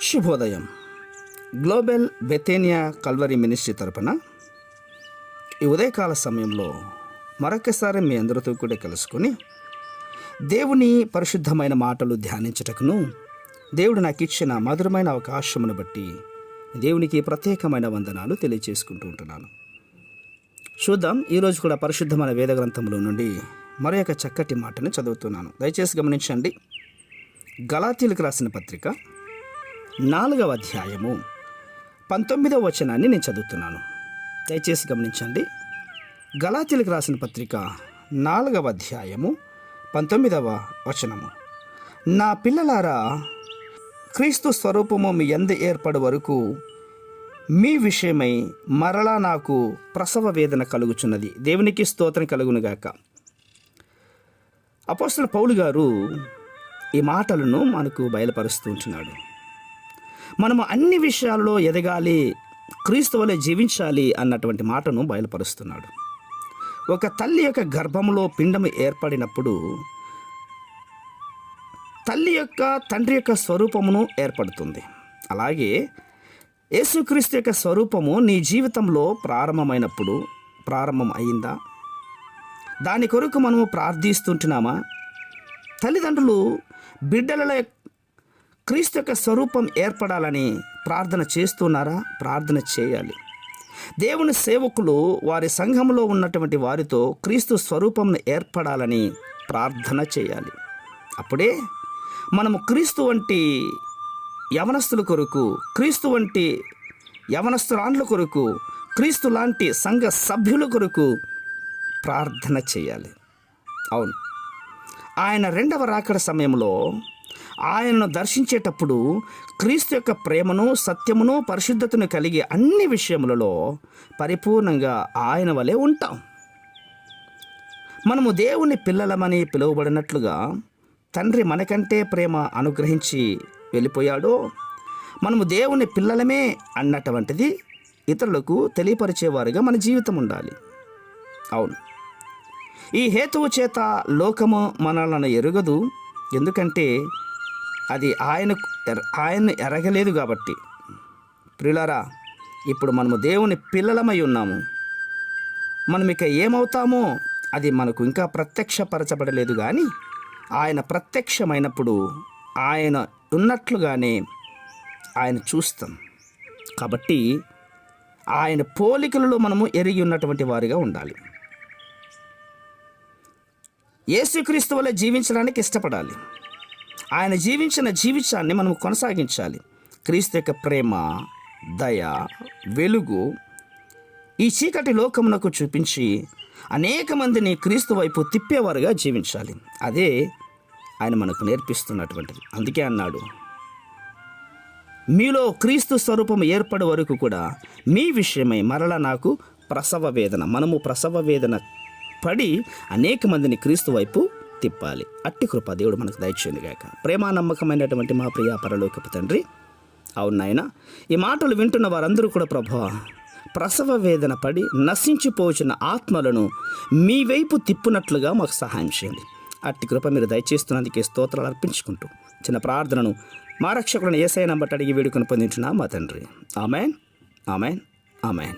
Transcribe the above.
శుభోదయం. Global బెతేనియా Calvary ministry తరపున ఈ ఉదయకాల సమయంలో మరొకసారి మీ అందరితో కూడా కలుసుకొని దేవుని పరిశుద్ధమైన మాటలు ధ్యానించటకును దేవుడు నాకు ఇచ్చిన మధురమైన అవకాశమును బట్టి దేవునికి ప్రత్యేకమైన వందనాలు తెలియజేసుకుంటూ ఉంటున్నాను. చూద్దాం, ఈరోజు కూడా పరిశుద్ధమైన వేద గ్రంథంలో నుండి మరొక చక్కటి మాటను చదువుతున్నాను. దయచేసి గమనించండి. గలాతీయులకు రాసిన పత్రిక 4వ అధ్యాయము 19వ వచనాన్ని నేను చదువుతున్నాను. దయచేసి గమనించండి. గలాతీయులకు రాసిన పత్రిక 4వ అధ్యాయము 19వ వచనము. నా పిల్లలారా, క్రీస్తు స్వరూపము మీ యందు ఏర్పడు వరకు మీ విషయమై మరలా నాకు ప్రసవ వేదన కలుగుచున్నది. దేవునికి స్తోత్రం కలుగునుగాక. అపోస్తలుడు పౌలు గారు ఈ మాటలను మనకు బయలుపరుస్తూ ఉంటున్నాడు. మనము అన్ని విషయాల్లో ఎదగాలి, క్రీస్తు వలె జీవించాలి అన్నటువంటి మాటను బయలుపరుస్తున్నాడు. ఒక తల్లి యొక్క గర్భంలో పిండము ఏర్పడినప్పుడు తల్లి యొక్క తండ్రి యొక్క స్వరూపమును ఏర్పడుతుంది. అలాగే యేసుక్రీస్తు యొక్క స్వరూపము నీ జీవితంలో ప్రారంభం అయిందా? దాని కొరకు మనము ప్రార్థిస్తుంటున్నామా? తల్లిదండ్రులు బిడ్డలలో క్రీస్తు యొక్క స్వరూపం ఏర్పడాలని ప్రార్థన చేస్తున్నారా? ప్రార్థన చేయాలి. దేవుని సేవకులు వారి సంఘంలో ఉన్నటువంటి వారితో క్రీస్తు స్వరూపంను ఏర్పడాలని ప్రార్థన చేయాలి. అప్పుడే మనము క్రీస్తు వంటి యవనస్తుల కొరకు, క్రీస్తు వంటి యవనస్తురాండ్ల కొరకు, క్రీస్తు లాంటి సంఘ సభ్యుల కొరకు ప్రార్థన చేయాలి. అవును, ఆయన రెండవ రాకడ సమయంలో ఆయనను దర్శించేటప్పుడు క్రీస్తు యొక్క ప్రేమను, సత్యమును, పరిశుద్ధతను కలిగి అన్ని విషయములలో పరిపూర్ణంగా ఆయన వలె ఉంటాం. మనము దేవుని పిల్లలమని పిలువబడినట్లుగా తండ్రి మనకంటే ప్రేమ అనుగ్రహించి వెళ్ళిపోయాడో, మనము దేవుని పిల్లలమే అన్నటువంటిది ఇతరులకు తెలియపరిచేవారుగా మన జీవితం ఉండాలి. అవును, ఈ హేతువు చేత లోకము మనలను ఎరుగదు, ఎందుకంటే అది ఆయన్ని ఎరగలేదు కాబట్టి. ప్రియులారా, ఇప్పుడు మనము దేవుని పిల్లలమై ఉన్నాము. మనం ఇక ఏమవుతామో అది మనకు ఇంకా ప్రత్యక్షపరచబడలేదు, కానీ ఆయన ప్రత్యక్షమైనప్పుడు ఆయన ఉన్నట్లుగానే ఆయన చూస్తాం. కాబట్టి ఆయన పోలికలలో మనము ఎరిగి ఉన్నటువంటి వారిగా ఉండాలి. యేసుక్రీస్తు వలె జీవించడానికి ఇష్టపడాలి. ఆయన జీవించిన జీవితాన్ని మనం కొనసాగించాలి. క్రీస్తు యొక్క ప్రేమ, దయ, వెలుగు ఈ చీకటి లోకమునకు చూపించి అనేక మందిని క్రీస్తు వైపు తిప్పేవారుగా జీవించాలి. అదే ఆయన మనకు నేర్పిస్తున్నటువంటిది. అందుకే అన్నాడు, మీలో క్రీస్తు స్వరూపం ఏర్పడే వరకు కూడా మీ విషయమై మరలా నాకు ప్రసవ వేదన. మనము ప్రసవ వేదన పడి అనేక మందిని క్రీస్తు వైపు తిప్పాలి. అట్టి కృప దేవుడు మనకు దయచేయునుగాక. ప్రేమ నమ్మకమైనటువంటి మా ప్రియ పరలోకపు తండ్రి, అవును నాయన, ఈ మాటలు వింటున్న వారందరూ కూడా ప్రభువా, ప్రసవ వేదన పడి నశించిపోచిన ఆత్మలను మీ వైపు తిప్పునట్లుగా మాకు సహాయం చేయండి. అట్టి కృప మీరు దయచేస్తున్నందుకే స్తోత్రాలు అర్పించుకుంటూ చిన్న ప్రార్థనను మా రక్షకులను యేసయ్య నంబట అడిగి వేడుకొని పొందించున్నాం మా తండ్రి. Amen, amen, amen.